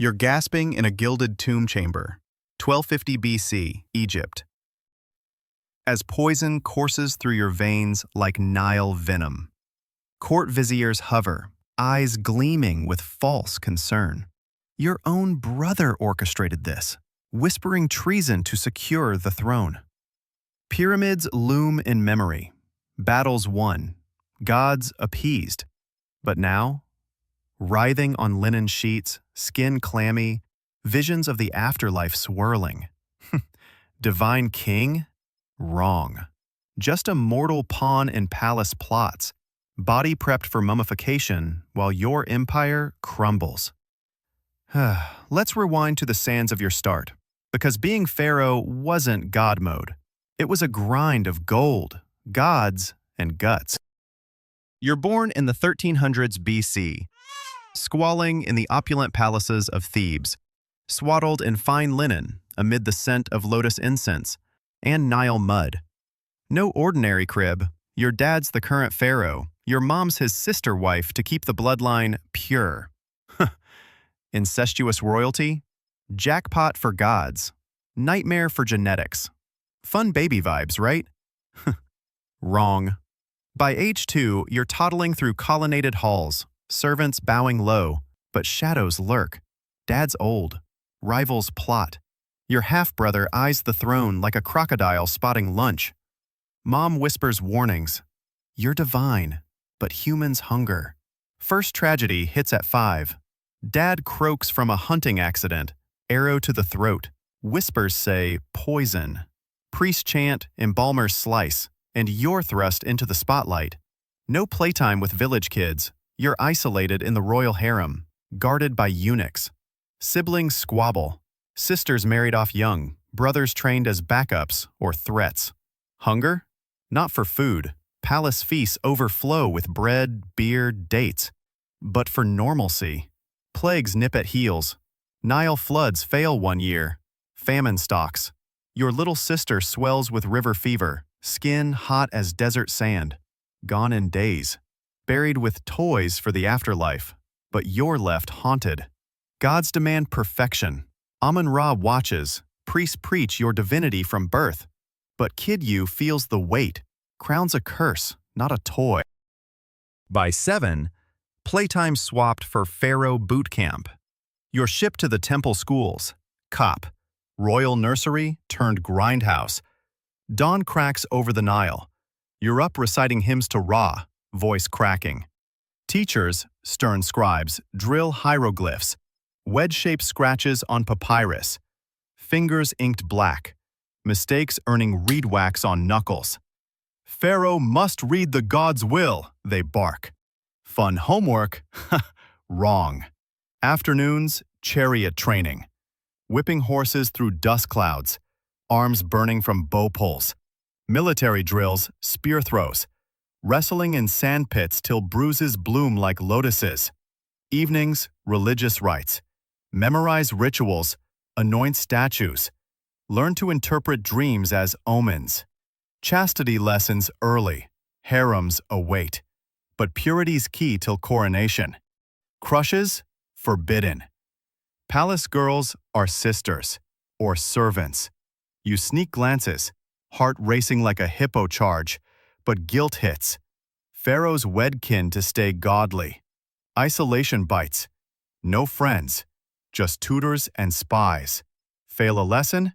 You're gasping in a gilded tomb chamber, 1250 BC, Egypt, as poison courses through your veins like Nile venom. Court viziers hover, eyes gleaming with false concern. Your own brother orchestrated this, whispering treason to secure the throne. Pyramids loom in memory, battles won, gods appeased. But now, writhing on linen sheets, skin clammy, visions of the afterlife swirling. Divine king? Wrong. Just a mortal pawn in palace plots, body prepped for mummification while your empire crumbles. Let's rewind to the sands of your start, because being Pharaoh wasn't God mode. It was a grind of gold, gods, and guts. You're born in the 1300s BC, squalling in the opulent palaces of Thebes, swaddled in fine linen amid the scent of lotus incense and Nile mud. No ordinary crib. Your dad's the current pharaoh. Your mom's his sister wife to keep the bloodline pure. Incestuous royalty? Jackpot for gods. Nightmare for genetics. Fun baby vibes, right? Wrong. By age 2, you're toddling through colonnaded halls, servants bowing low, but shadows lurk. Dad's old. Rivals plot. Your half-brother eyes the throne like a crocodile spotting lunch. Mom whispers warnings. You're divine, but humans hunger. First tragedy hits at 5. Dad croaks from a hunting accident, arrow to the throat. Whispers say poison. Priests chant, embalmers slice, and you're thrust into the spotlight. No playtime with village kids. You're isolated in the royal harem, guarded by eunuchs. Siblings squabble. Sisters married off young, brothers trained as backups or threats. Hunger? Not for food. Palace feasts overflow with bread, beer, dates. But for normalcy. Plagues nip at heels. Nile floods fail one year. Famine stalks. Your little sister swells with river fever, skin hot as desert sand. Gone in days. Buried with toys for the afterlife. But you're left haunted. Gods demand perfection. Amun-Ra watches. Priests preach your divinity from birth. But kid you feels the weight. Crown's a curse, not a toy. By 7, playtime swapped for Pharaoh boot camp. You're shipped to the temple schools. Cop. Royal nursery turned grindhouse. Dawn cracks over the Nile. You're up reciting hymns to Ra, voice cracking. Teachers, stern scribes, drill hieroglyphs. Wedge-shaped scratches on papyrus. Fingers inked black. Mistakes earning reed wax on knuckles. Pharaoh must read the God's will, they bark. Fun homework? Wrong. Afternoons, chariot training. Whipping horses through dust clouds. Arms burning from bow poles. Military drills, spear throws. Wrestling in sand pits till bruises bloom like lotuses. Evenings, religious rites. Memorize rituals. Anoint statues. Learn to interpret dreams as omens. Chastity lessons early. Harems await. But purity's key till coronation. Crushes? Forbidden. Palace girls are sisters, or servants. You sneak glances, heart racing like a hippo charge, but guilt hits. Pharaoh's wedkin to stay godly. Isolation bites. No friends, just tutors and spies. Fail a lesson?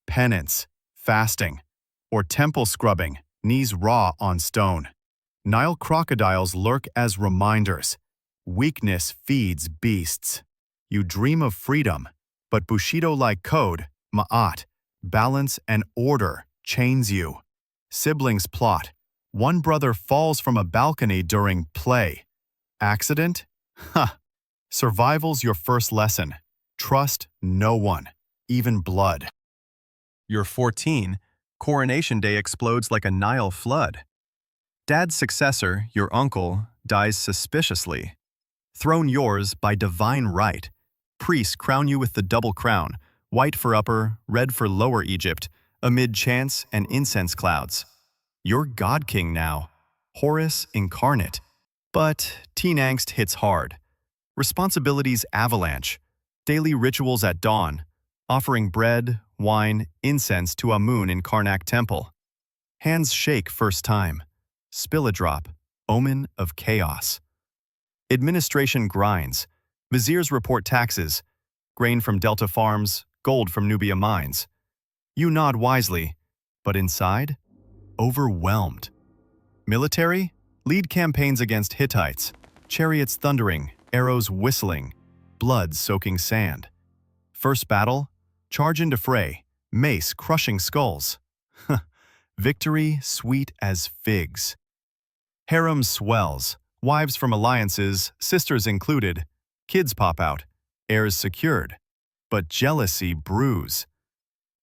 Penance, fasting, or temple scrubbing, knees raw on stone. Nile crocodiles lurk as reminders. Weakness feeds beasts. You dream of freedom, but Bushido-like code, ma'at, balance and order, chains you. Siblings plot. One brother falls from a balcony during play. Accident? Survival's your first lesson. Trust no one, even blood. You're 14. Coronation day explodes like a Nile flood. Dad's successor, your uncle, dies suspiciously. Throne yours by divine right. Priests crown you with the double crown, white for upper, red for lower Egypt, amid chants and incense clouds. You're God King now, Horus incarnate. But teen angst hits hard. Responsibilities avalanche. Daily rituals at dawn, offering bread, wine, incense to Amun in Karnak temple. Hands shake first time. Spill a drop, omen of chaos. Administration grinds. Viziers report taxes. Grain from Delta farms, gold from Nubia mines. You nod wisely, but inside? Overwhelmed. Military? Lead campaigns against Hittites. Chariots thundering, arrows whistling, blood soaking sand. First battle? Charge into fray, mace crushing skulls. Victory sweet as figs. Harem swells, wives from alliances, sisters included. Kids pop out, heirs secured. But jealousy brews.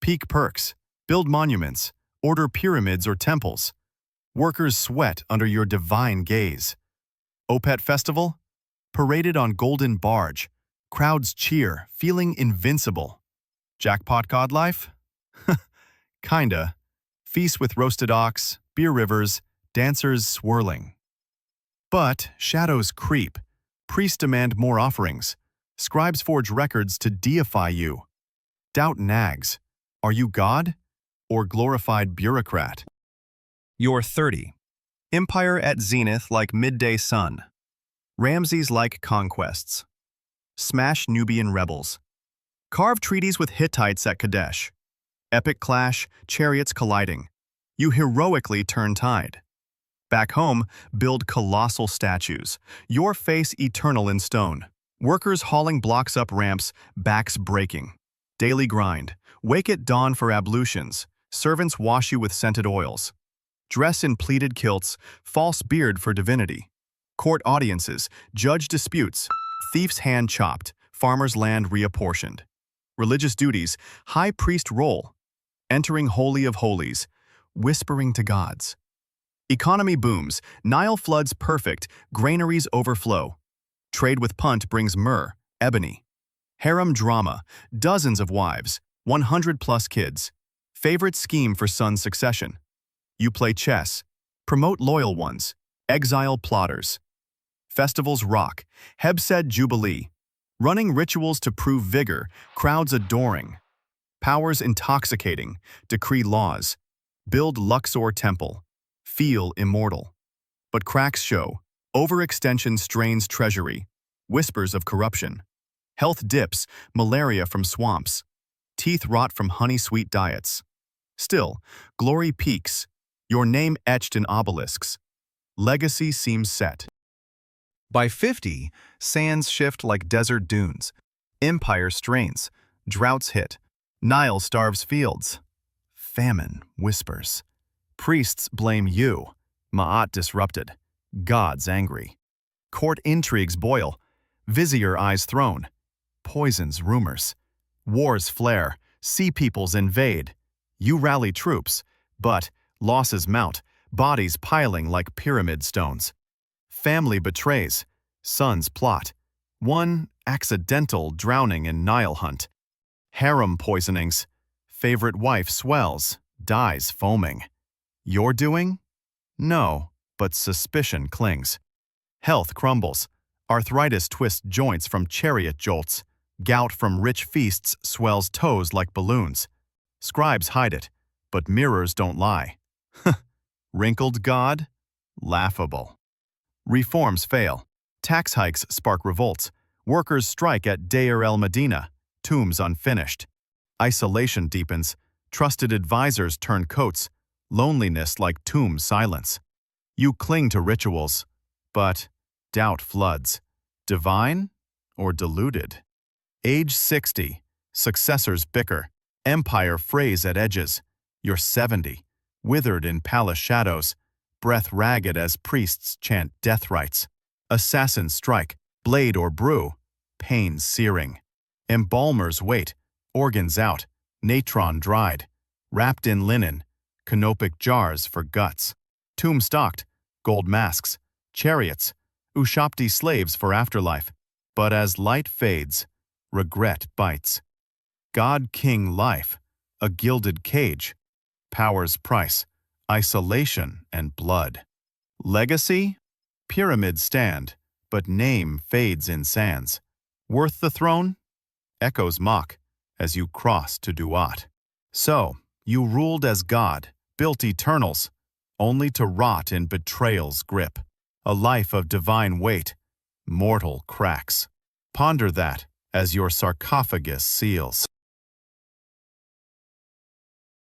Peak perks, build monuments, order pyramids or temples. Workers sweat under your divine gaze. Opet Festival? Paraded on golden barge. Crowds cheer, feeling invincible. Jackpot god life? Kinda. Feast with roasted ox, beer rivers, dancers swirling. But shadows creep. Priests demand more offerings. Scribes forge records to deify you. Doubt nags. Are you God or glorified bureaucrat? You're 30. Empire at zenith like midday sun. Ramses-like conquests. Smash Nubian rebels. Carve treaties with Hittites at Kadesh. Epic clash, chariots colliding. You heroically turn tide. Back home, build colossal statues. Your face eternal in stone. Workers hauling blocks up ramps, backs breaking. Daily grind. Wake at dawn for ablutions. Servants wash you with scented oils. Dress in pleated kilts, false beard for divinity. Court audiences, judge disputes. Thief's hand chopped, farmer's land reapportioned. Religious duties, high priest role. Entering holy of holies, whispering to gods. Economy booms, Nile floods perfect, granaries overflow. Trade with Punt brings myrrh, ebony. Harem drama, dozens of wives, 100+ kids. Favorite scheme for son succession. You play chess, promote loyal ones, exile plotters. Festivals rock, Hebsed Jubilee. Running rituals to prove vigor, crowds adoring. Powers intoxicating, decree laws. Build Luxor temple, feel immortal. But cracks show, overextension strains treasury, whispers of corruption. Health dips, malaria from swamps. Teeth rot from honey-sweet diets. Still, glory peaks, your name etched in obelisks. Legacy seems set. By 50, sands shift like desert dunes. Empire strains, droughts hit. Nile starves fields. Famine whispers. Priests blame you. Ma'at disrupted. Gods angry. Court intrigues boil. Vizier eyes thrown. Poisons rumors. Wars flare. Sea peoples invade. You rally troops, but losses mount, bodies piling like pyramid stones. Family betrays. Sons plot. One accidental drowning in Nile hunt. Harem poisonings. Favorite wife swells, dies foaming. Your doing? No, but suspicion clings. Health crumbles. Arthritis twists joints from chariot jolts. Gout from rich feasts swells toes like balloons. Scribes hide it, but mirrors don't lie. Wrinkled God? Laughable. Reforms fail. Tax hikes spark revolts. Workers strike at Deir el Medina. Tombs unfinished. Isolation deepens. Trusted advisors turn coats. Loneliness like tomb silence. You cling to rituals, but doubt floods. Divine or deluded? Age 60. Successors bicker. Empire frays at edges. You're 70. Withered in palace shadows. Breath ragged as priests chant death rites. Assassins strike. Blade or brew. Pain searing. Embalmers wait. Organs out. Natron dried. Wrapped in linen. Canopic jars for guts. Tomb stocked. Gold masks. Chariots. Ushapti slaves for afterlife. But as light fades, regret bites. God-king life, a gilded cage. Power's price, isolation and blood. Legacy? Pyramids stand, but name fades in sands. Worth the throne? echoes mock as you cross to Duat. So, you ruled as God, built eternals, only to rot in betrayal's grip. A life of divine weight, mortal cracks. Ponder that as your sarcophagus seals.